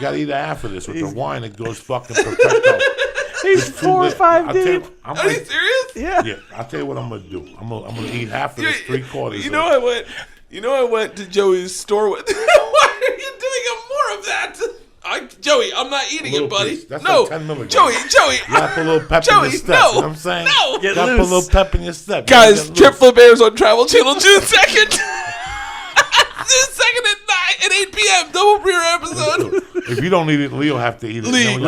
got to eat half of this with the wine. It goes fucking perfecto. He's 4 or 5 deep. Are you serious? Yeah. Yeah. I'll tell you what I'm gonna do. I'm gonna eat half of this 3/4. I went to Joey's store with. Why are you doing more of that? Joey, I'm not eating it, buddy. That's no, like 10 milligrams. Joey. You gotta put a little pep in your step. No, you know what I'm saying? No. You gotta put a little pep in your step. Guys, Trip Flip airs on Travel Channel June 2nd. June 2nd at 8 p.m. Double premiere episode. If you don't eat it, Leo have to eat it. Leave.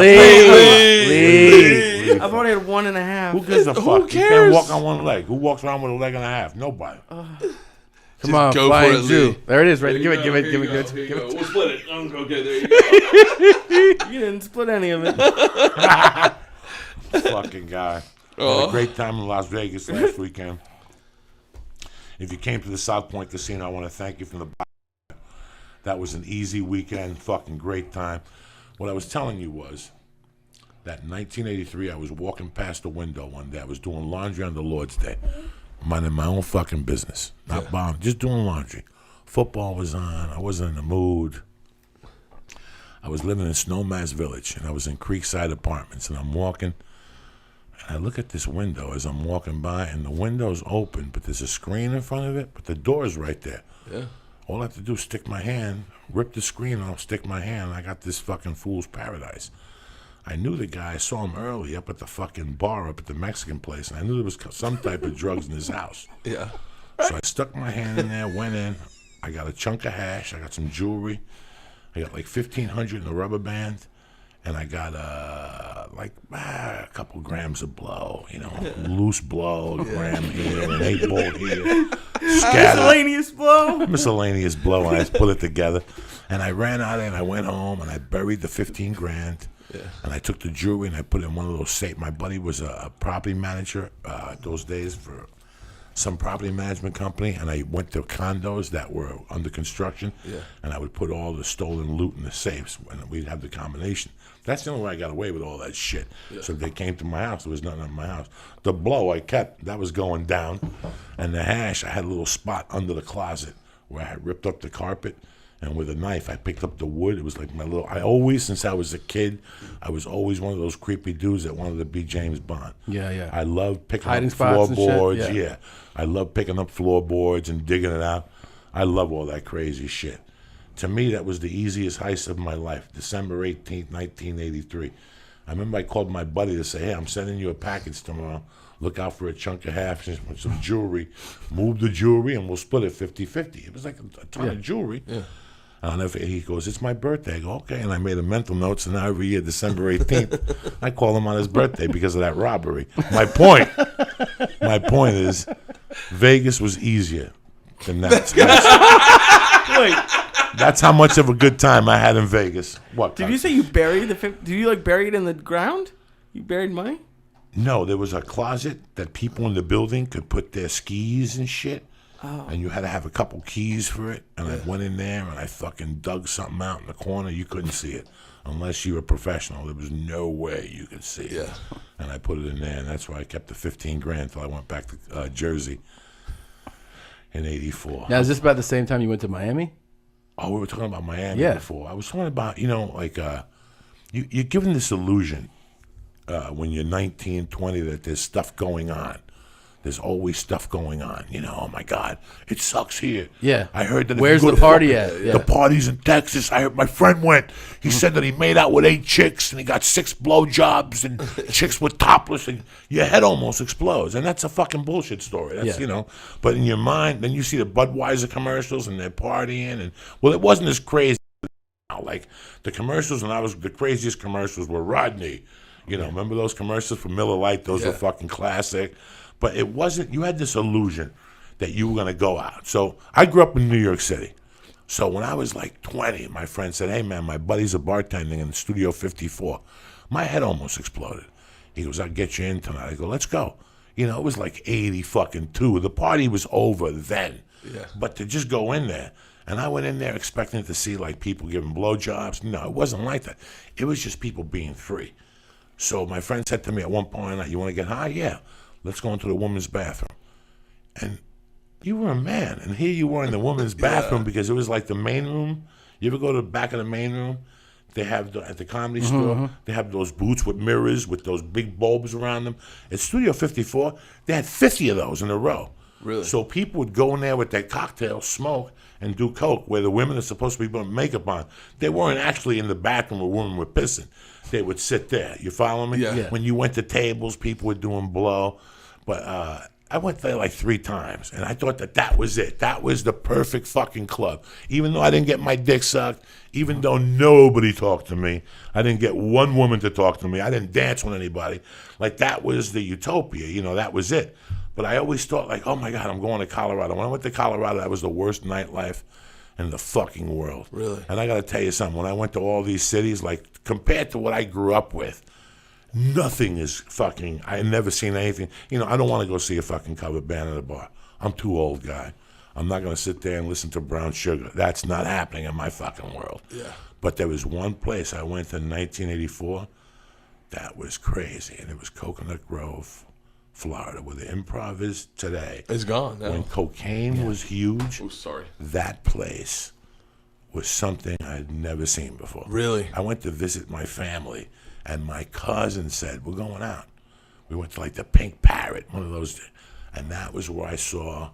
I've already had 1.5. Who gives a fuck? Who You cares? can't walk on one leg. Who walks around with a leg and a half? Nobody. Come on, go Flying for it, Jew. Lee. There it is, right? Give Give it. We'll split it. Okay, there you go. You didn't split any of it. Fucking guy. Had a great time in Las Vegas last weekend. If you came to the South Point Casino, I want to thank you from the bottom. That was an easy weekend, fucking great time. What I was telling you was that in 1983, I was walking past the window one day. I was doing laundry on the Lord's Day. Minding my own fucking business. Not bombing, just doing laundry. Football was on. I wasn't in the mood. I was living in Snowmass Village, and I was in Creekside Apartments, and I'm walking, and I look at this window as I'm walking by, and the window's open, but there's a screen in front of it, but the door's right there. Yeah. All I have to do is stick my hand, rip the screen off, stick my hand, and I got this fucking fool's paradise. I knew the guy. I saw him early up at the fucking bar up at the Mexican place, and I knew there was some type of drugs in his house. Yeah. So I stuck my hand in there, went in. I got a chunk of hash. I got some jewelry. I got like $1,500 in a rubber band, and I got a couple grams of blow. Loose blow, a gram here, an 8-ball here. Miscellaneous blow. Miscellaneous blow, and I put it together. And I ran out and I went home and I buried the $15,000. Yeah. And I took the jewelry and I put it in one of those safes. My buddy was a property manager those days for some property management company, and I went to condos that were under construction, and I would put all the stolen loot in the safes, and we'd have the combination. That's the only way I got away with all that shit. Yeah. So if they came to my house, there was nothing in my house. The blow I kept, that was going down, and the hash, I had a little spot under the closet where I had ripped up the carpet, and with a knife, I picked up the wood. It was like my little... I always, since I was a kid, I was always one of those creepy dudes that wanted to be James Bond. Yeah. I loved picking hiding up spots and floorboards. shit. Yeah. I love picking up floorboards and digging it out. I love all that crazy shit. To me, that was the easiest heist of my life. December 18th, 1983. I remember I called my buddy to say, hey, I'm sending you a package tomorrow. Look out for a chunk of hash and some jewelry. Move the jewelry and we'll split it 50-50. It was like a ton of jewelry. Yeah. And he goes, it's my birthday. I go, okay. And I made a mental note. So now every year, December 18th, I call him on his birthday because of that robbery. My point is, Vegas was easier than that. Wait. That's how much of a good time I had in Vegas. What? Did you say you buried the... Did you bury it in the ground? You buried money? No, there was a closet that people in the building could put their skis and shit. Oh. And you had to have a couple keys for it. And I went in there and I fucking dug something out in the corner. You couldn't see it unless you were a professional. There was no way you could see it. Yeah. And I put it in there, and that's why I kept the $15,000 until I went back to Jersey in '84. Now, is this about the same time you went to Miami? Oh, we were talking about Miami before. I was talking about, you're given this illusion when you're 19, 20 that there's stuff going on. There's always stuff going on. Oh my God, it sucks here. Yeah. I heard that. Where's the party at? Yeah. The party's in Texas. I heard my friend went. He said that he made out with 8 chicks and he got 6 blowjobs and chicks were topless and your head almost explodes. And that's a fucking bullshit story. That's But in your mind, then you see the Budweiser commercials and they're partying and it wasn't as crazy. Like the commercials, and the craziest commercials were Rodney. Remember those commercials for Miller Lite? Those were fucking classic. But it wasn't, you had this illusion that you were going to go out. So I grew up in New York City. So when I was like 20, my friend said, hey man, my buddy's a bartending in Studio 54. My head almost exploded. He goes, I'll get you in tonight. I go, let's go. It was like 80-2. The party was over then. Yeah. But to just go in there, and I went in there expecting to see like people giving blowjobs. No, it wasn't like that. It was just people being free. So my friend said to me at one point, you want to get high? Yeah. Let's go into the women's bathroom. And you were a man, and here you were in the women's bathroom because it was like the main room. You ever go to the back of the main room? They have at the Comedy Store. They have those booths with mirrors with those big bulbs around them. At Studio 54, they had 50 of those in a row. Really? So people would go in there with their cocktails, smoke, and do coke. Where the women are supposed to be putting makeup on, they weren't actually in the bathroom where women were pissing. They would sit there. You follow me? Yeah. When you went to tables, people were doing blow. But I went there like 3 times, and I thought that was it. That was the perfect fucking club. Even though I didn't get my dick sucked, even though nobody talked to me, I didn't get one woman to talk to me, I didn't dance with anybody. Like, that was the utopia, you know, that was it. But I always thought, like, oh my God, I'm going to Colorado. When I went to Colorado, that was the worst nightlife in the fucking world. Really? And I got to tell you something. When I went to all these cities, like, compared to what I grew up with, nothing is fucking, I had never seen anything. You know, I don't want to go see a fucking cover band at a bar. I'm too old, guy. I'm not going to sit there and listen to Brown Sugar. That's not happening in my fucking world. Yeah. But there was one place I went to in 1984 that was crazy, and it was Coconut Grove, Florida, where the Improv is today. It's gone now. When cocaine was huge, Oh, sorry. that place was something I'd never seen before. Really? I went to visit my family, and my cousin said, we're going out. We went to like the Pink Parrot, one of those, and that was where I saw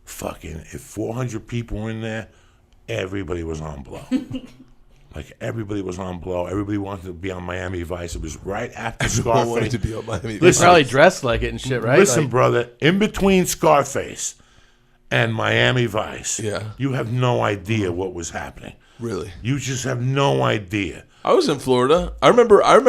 fucking, if 400 people were in there, everybody was on blow. Like, everybody was on blow. Everybody wanted to be on Miami Vice. It was right after I wanted Scarface. to be on Miami. Listen, Probably dressed like it and shit, right? Listen, Like, brother, in between Scarface and Miami Vice, Yeah. you have no idea what was happening. Really? You just have no idea. I was in Florida. I remember. I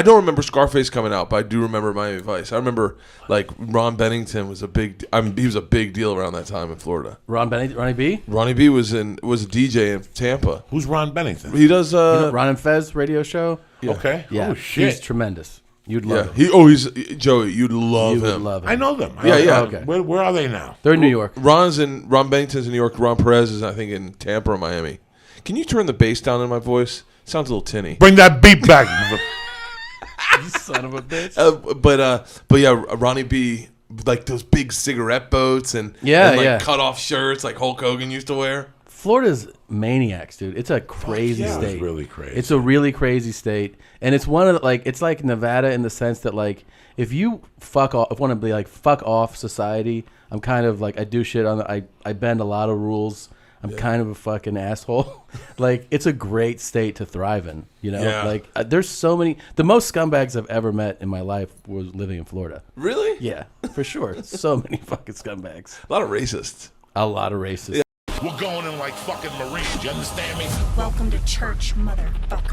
don't remember Scarface coming out, but I do remember Miami Vice. I remember like Ron Bennington was a big. He was a big deal around that time in Florida. Ronnie B. Ronnie B was a DJ in Tampa. Who's Ron Bennington? He does. Ron and Fez radio show. Okay. Yeah, Oh, shit. he's tremendous. You'd Yeah. love him. He's Joey. You'd love You would him. love him. I know them. Yeah, yeah. Okay. Where are they now? They're in New York. Ron Bennington's in New York. Ron Perez is, I think, in Tampa or Miami. Can you turn the bass down in my voice? Sounds a little tinny. Bring that beat back. You son of a bitch. But yeah, Ronnie B, like those big cigarette boats and Yeah. cut off shirts like Hulk Hogan used to wear. Florida's maniacs, dude. It's a crazy yeah. state. It's really crazy. It's a really crazy state, and it's one of the, like, it's like Nevada in the sense that, like, if you fuck off, if want to be like fuck off society, I'm kind of like, I do shit on the, I bend a lot of rules. I'm kind of a fucking asshole. Like, it's a great state to thrive in, you know? Yeah. Like, there's so many, the most scumbags I've ever met in my life was living in Florida. Really? Yeah, for sure. So many fucking scumbags. A lot of racists. A lot of racists. We're going in like fucking Marines. You understand me? Welcome to church, motherfucker.